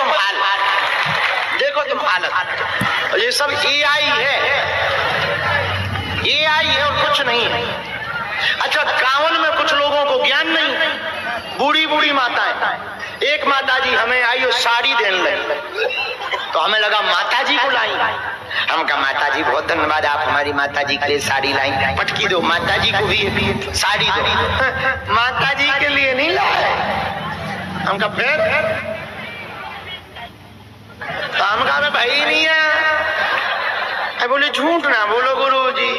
तुम हालत, देखो तुम हालत। ये सब AI है, AI है और कुछ नहीं है। अच्छा, गाँव में कुछ लोगों को ज्ञान नहीं, बूढ़ी बूढ़ी माताएं, एक माता जी हमें आई और साड़ी देने लगी, तो हमें लगा माता जी को लाई। हम कहा माता जी बहुत धन्यवाद, आप हमारी माता जी के लिए साड़ी लाई, पटकी दो, माता जी को भी साड़ी दो। माता जी के लिए नहीं लाए। हम कहा फिर, तो हम कहा भाई नहीं है। बोले झूठ ना बोलो गुरु जी।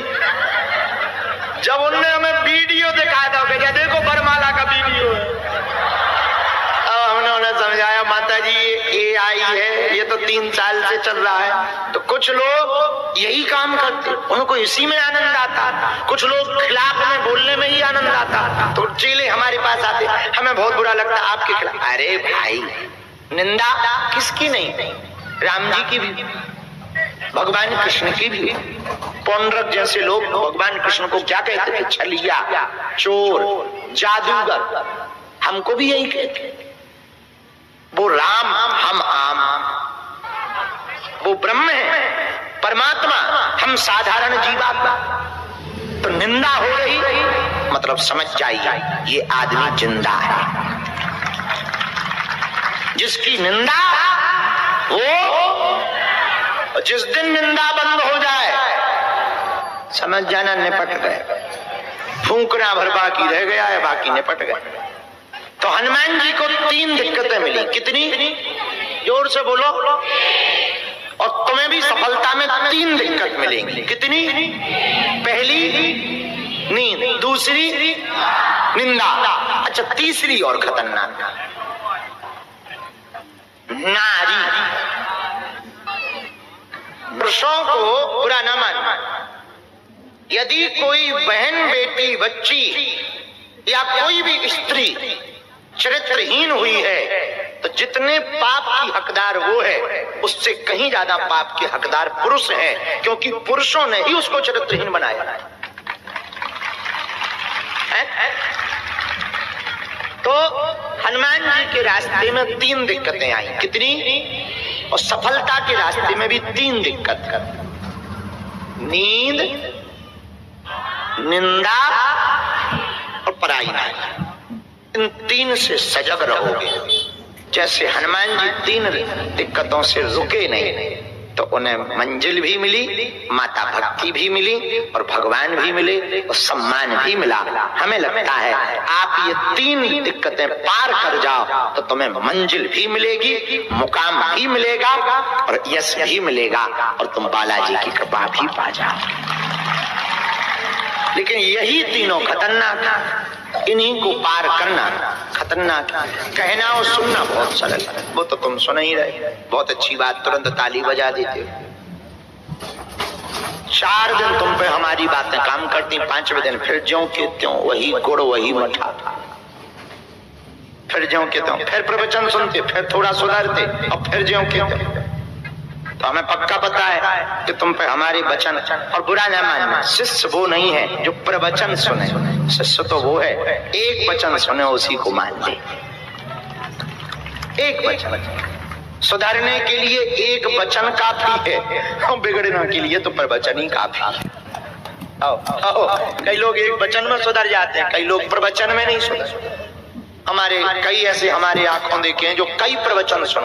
जब उनने हमें वीडियो दिखाया था, क्या देखो वरमाला का वीडियो है, हमने उन्हें समझाया माता जी ये AI है, ये तो 3 साल से चल रहा है। तो कुछ लोग यही काम करते, उनको इसी में आनंद आता, कुछ लोग खिलाफ में बोलने में ही आनंद आता। तो चेले हमारे पास आते, हमें बहुत बुरा लगता आपके खिलाफ। अरे भाई, निंदा किसकी नहीं, राम जी की भी, भगवान कृष्ण की भी। पौंड्रक जैसे लोग भगवान कृष्ण को क्या कहते थे? छलिया, चोर, जादूगर। हमको भी यही कहते, वो राम हम आम, वो ब्रह्म है परमात्मा, हम साधारण जीवात्मा। तो निंदा हो रही मतलब समझ जाइए ये आदमी जिंदा है। जिसकी निंदा वो, जिस दिन निंदा बंद हो जाए समझ जाना निपट गए। फूंकना भर बाकी रह गया है, बाकी निपट गए। तो हनुमान जी को 3 दिक्कतें मिली। कितनी? जोर से बोलो। और तुम्हें भी सफलता में 3 दिक्कत मिलेंगी। कितनी? पहली नींद, दूसरी निंदा, अच्छा तीसरी और खतरनाक नारी। पुरुषों को बुरा ना मानना। यदि कोई बहन, बेटी, बच्ची या कोई भी स्त्री चरित्रहीन हुई है तो जितने पाप की हकदार वो है, उससे कहीं ज्यादा पाप के हकदार पुरुष हैं, क्योंकि पुरुषों ने ही उसको चरित्रहीन बनाया है। तो हनुमान जी के रास्ते में 3 दिक्कतें आई। कितनी? और सफलता के रास्ते में भी 3 दिक्कत, नींद, निंदा और पराई नारी। इन 3 से सजग रहोगे। जैसे हनुमान जी 3 दिक्कतों से रुके नहीं, तो उन्हें मंजिल भी मिली, माता भक्ति भी मिली और भगवान भी मिले और सम्मान भी मिला। हमें लगता है आप ये 3 दिक्कतें पार कर जाओ तो तुम्हें मंजिल भी मिलेगी, मुकाम भी मिलेगा और यश भी मिलेगा और तुम बालाजी की कृपा भी पा जाओ। लेकिन यही तीनों खतरनाक, इन्हीं को पार करना खतरनाक। कहना और सुनना बहुत सरल, वो तो तुम सुन ही रहे। बहुत अच्छी बात, तुरंत ताली बजा देते हो। 4 दिन तुम पे हमारी बातें काम करती, 5वें दिन फिर ज्यों के त्यों वही गुड़ वही मठा, फिर ज्यों के त्यों, फिर प्रवचन सुनते, फिर थोड़ा सुधारते और फिर ज्यों के त्यों। तो हमें पक्का पता है कि तुम पे हमारे वचन, और बुरा न मानना, शिष्य वो नहीं है जो प्रवचन सुने, शिष्य तो वो है एक वचन सुने उसी को मान ले। एक वचन सुधारने के लिए एक वचन काफी है, बिगड़ने के लिए तो प्रवचन ही काफी है। कई लोग एक वचन में सुधर जाते हैं, कई लोग प्रवचन में नहीं सुधर। हमारे कई ऐसे हमारे आंखों देखे हैं जो कई प्रवचन सुन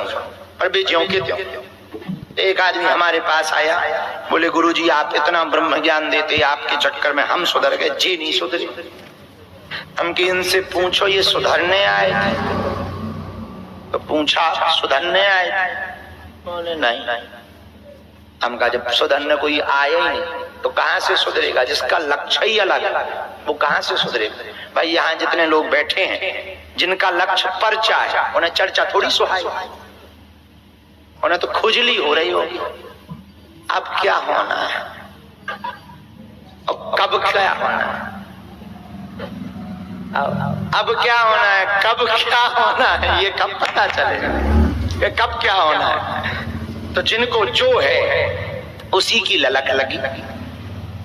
पर वे ज्यों के त्यों। एक आदमी हमारे पास आया, बोले गुरुजी आप इतना ब्रह्म ज्ञान देते, आपके चक्कर में हम सुधर गए। जी नहीं सुधरे। हम कि इनसे पूछो ये सुधरने आए थे? तो पूछा सुधरने आए थे? बोले नहीं। हम कहा जब सुधरने कोई आया ही नहीं तो कहां से सुधरेगा? जिसका लक्ष्य ही अलग वो कहां से सुधरेगा? भाई यहाँ जितने लोग बैठे हैं जिनका लक्ष्य पर्चा है, उन्हें चर्चा थोड़ी सुहाई, उन्हें तो खुजली हो रही होगी। अब क्या होना है और कब क्या होना है, अब क्या होना है, कब क्या होना है, ये कब पता चलेगा कि कब क्या होना है? तो जिनको जो है उसी की ललक लगी,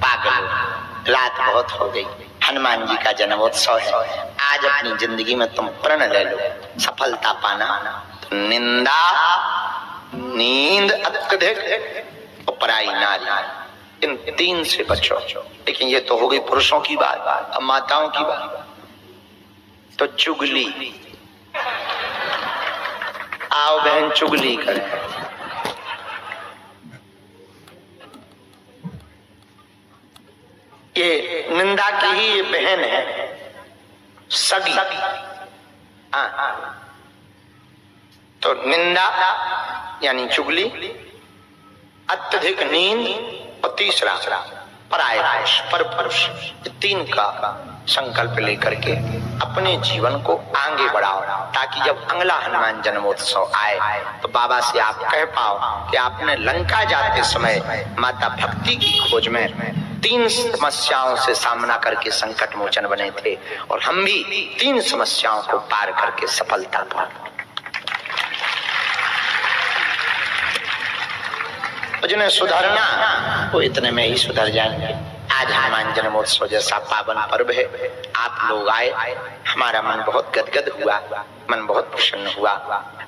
पागल रात बहुत हो गई, हनुमान जी का जन्मोत्सव है। आज अपनी जिंदगी में तुम प्रण ले लो सफलता पाना, तो निंदा, नींद अत्यधिक और पराई नारी, इन तीन से बचो। लेकिन ये तो हो गई पुरुषों की बात, अब माताओं की बात। तो चुगली, आओ बहन चुगली करें। ये निंदा की ही ये बहन है, सगी। तो निंदा यानी चुगली, अत्यधिक नींद और तीसरा पराय पुरुष, पर पुरुष, तीन का संकल्प लेकर के अपने जीवन को आगे बढ़ाओ, ताकि जब अगला हनुमान जन्मोत्सव आए तो बाबा से आप कह पाओ कि आपने लंका जाते समय माता भक्ति की खोज में तीन समस्याओं से सामना करके संकट मोचन बने थे, और हम भी तीन समस्याओं को पार करके सफलता पाए। जिन्हें सुधरना वो इतने में ही सुधर जाएंगे। आज हनुमान जन्मोत्सव जैसा पावन पर्व है, आप लोग आए, हमारा मन बहुत गदगद हुआ, मन बहुत प्रसन्न हुआ।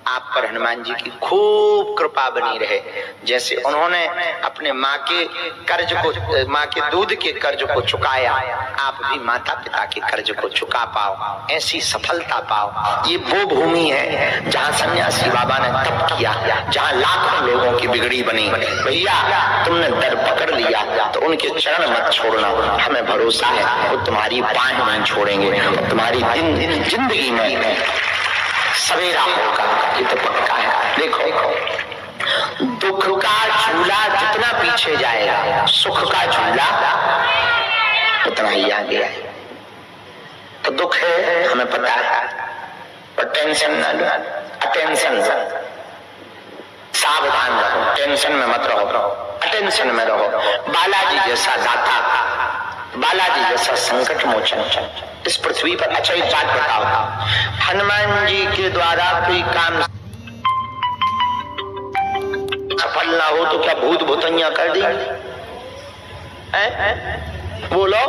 आप पर हनुमान जी की खूब कृपा बनी रहे। जैसे उन्होंने अपने माँ के कर्ज को, माँ के दूध के कर्ज को चुकाया, आप भी माता पिता के कर्ज को चुका पाओ, ऐसी सफलता पाओ। ये वो भूमि है जहाँ सन्यासी बाबा ने तप किया, जहाँ लाखों लोगों की बिगड़ी बनी। भैया तुमने दर पकड़ लिया तो उनके चरण मत छोड़ना, हमें भरोसा है वो तुम्हारी बाहें नहीं छोड़ेंगे, तुम्हारी जिंदगी में सवेरा होगा, ये तो पक्का है। देखो दुख का झूला जितना पीछे जाएगा, सुख का झूला उतना ही आगे आएगा। तो दुख है हमें पता है, पर टेंशन न लो, अटेंशन सावधान रहो, टेंशन में मत रहो, अटेंशन में रहो। बालाजी जैसा दाता, बालाजी जैसा संकट मोचन इस पृथ्वी पर। अच्छा एक बात बताओ, हनुमान जी के द्वारा कोई काम सफल ना हो तो क्या भूत भूतैया कर दी? बोलो,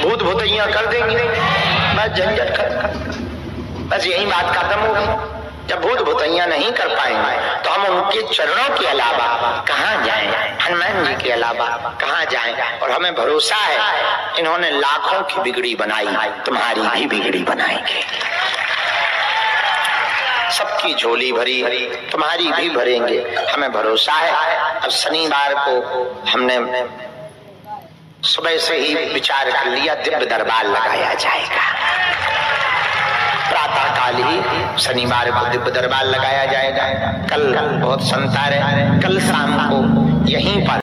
भूत भूतैया कर देंगे? बस झंझट कर, बस यही बात खत्म होगी। जब भूत भूतैया नहीं कर पाएंगे तो हम उनके चरणों के अलावा कहाँ जाएं? हनुमान जी के अलावा कहाँ जाएं? और हमें भरोसा है इन्होंने लाखों की बिगड़ी बनाई, तुम्हारी भी बिगड़ी बनाएंगे। सबकी झोली भरी, तुम्हारी भी भरेंगे, हमें भरोसा है। अब शनिवार को हमने सुबह से ही विचार कर लिया, दिव्य दरबार लगाया जाएगा। प्रातः काल ही शनिवार को दिव्य दरबार लगाया जाएगा। कल बहुत संतार है, कल शाम को यहीं पर